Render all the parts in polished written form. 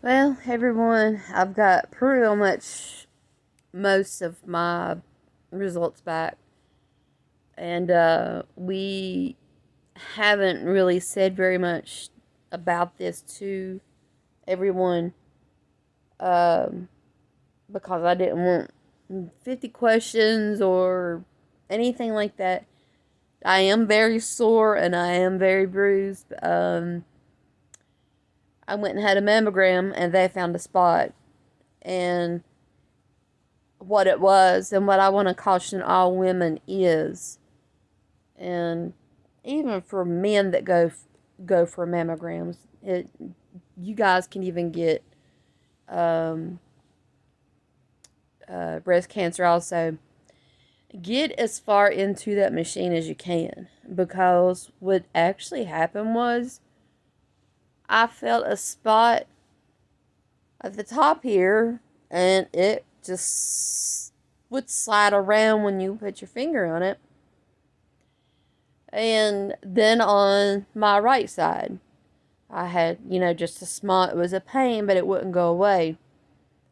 Well, everyone, I've got pretty much most of my results back, and we haven't really said very much about this to everyone um, because I didn't want 50 questions or anything like that. I am very sore and I am very bruised. I went and had a mammogram and they found a spot, and what it was, and what I want to caution all women is, and even for men that go for mammograms, you guys can even get um, breast cancer also. Get as far into that machine as you can, because what actually happened was I felt a spot at the top here, and it just would slide around when you put your finger on it. And then on my right side, I had, just a small, it was a pain, but it wouldn't go away.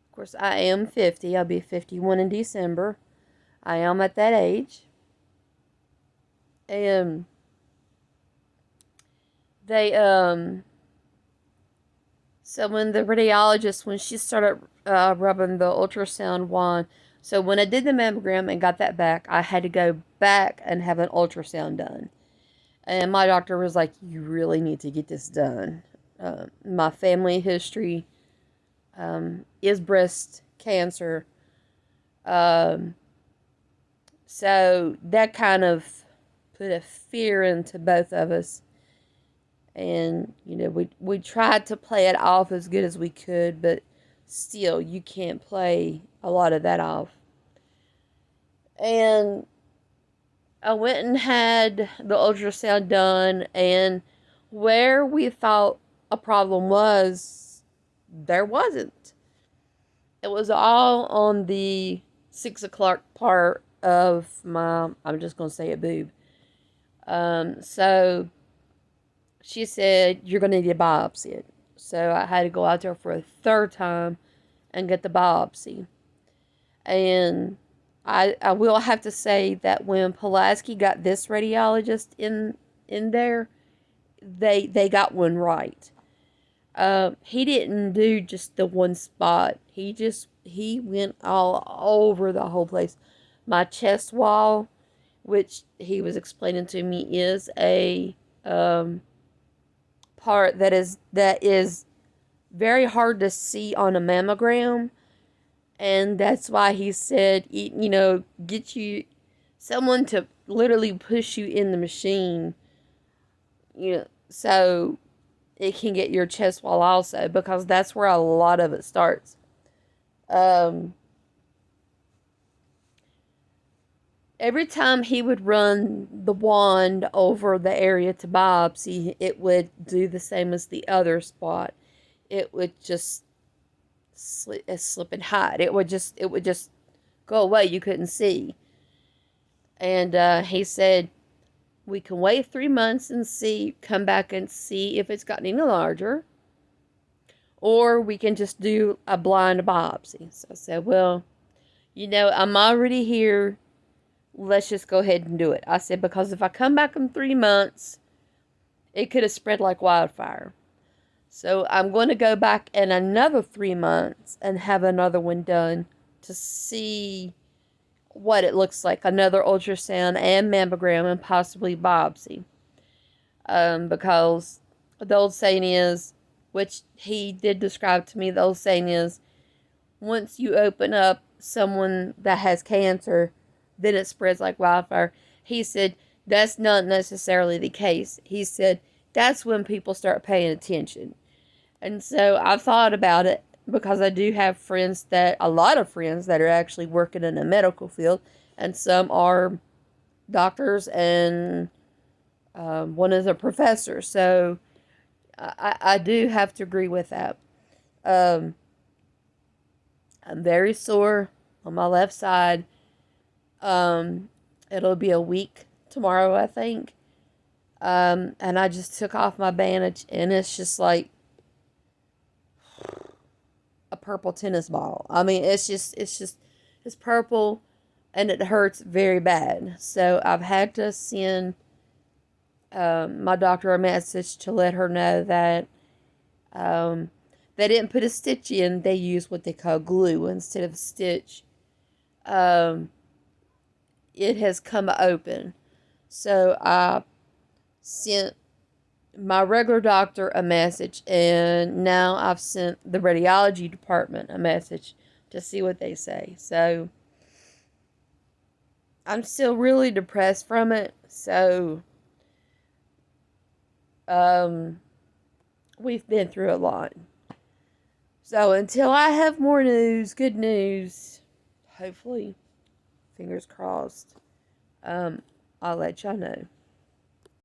Of course, I am 50. I'll be 51 in December. I am at that age. And they, so when the radiologist, when she started rubbing the ultrasound wand, so when I did the mammogram and got that back, I had to go back and have an ultrasound done. And my doctor was like, "You really need to get this done." My family history is breast cancer. Um, so that kind of put a fear into both of us. And, we tried to play it off as good as we could, but still, you can't play a lot of that off. And I went and had the ultrasound done, and where we thought a problem was, there wasn't. It was all on the 6 o'clock part of my, I'm just going to say it, boob. So she said, "You're going to need a biopsy." So I had to go out there for a third time and get the biopsy. And I will have to say that when Pulaski got this radiologist in there, they got one right. He didn't do just the one spot. He went all over the whole place. My chest wall, which he was explaining to me, is a part that is very hard to see on a mammogram, and that's why he said, get you someone to literally push you in the machine, so it can get your chest wall also, because that's where a lot of it starts. Um, every time he would run the wand over the area to biopsy, it would do the same as the other spot. It would just slip and hide. It would just go away. You couldn't see. And he said, "We can wait 3 months and see, come back and see if it's gotten any larger, or we can just do a blind biopsy." So I said, "Well, I'm already here. Let's just go ahead and do it." I said, "Because if I come back in 3 months, it could have spread like wildfire. So I'm going to go back in another 3 months and have another one done to see what it looks like, another ultrasound and mammogram and possibly biopsy." Because the old saying is, which he did describe to me, the old saying is, once you open up someone that has cancer, then it spreads like wildfire. He said that's not necessarily the case. He said that's when people start paying attention. And so I thought about it, because I do have a lot of friends that are actually working in the medical field, and some are doctors, and one is a professor. So I do have to agree with that. Um, I'm very sore on my left side. Um, it'll be a week tomorrow, I think. And I just took off my bandage, and it's just like, a purple tennis ball. I mean, it's purple and it hurts very bad. So I've had to send my doctor a message to let her know that they didn't put a stitch in. They used what they call glue instead of a stitch. Um, it has come open. So I sent my regular doctor a message, and now I've sent the radiology department a message to see what they say. So I'm still really depressed from it. So um, we've been through a lot. So until I have more news, good news, hopefully, fingers crossed, I'll let y'all know.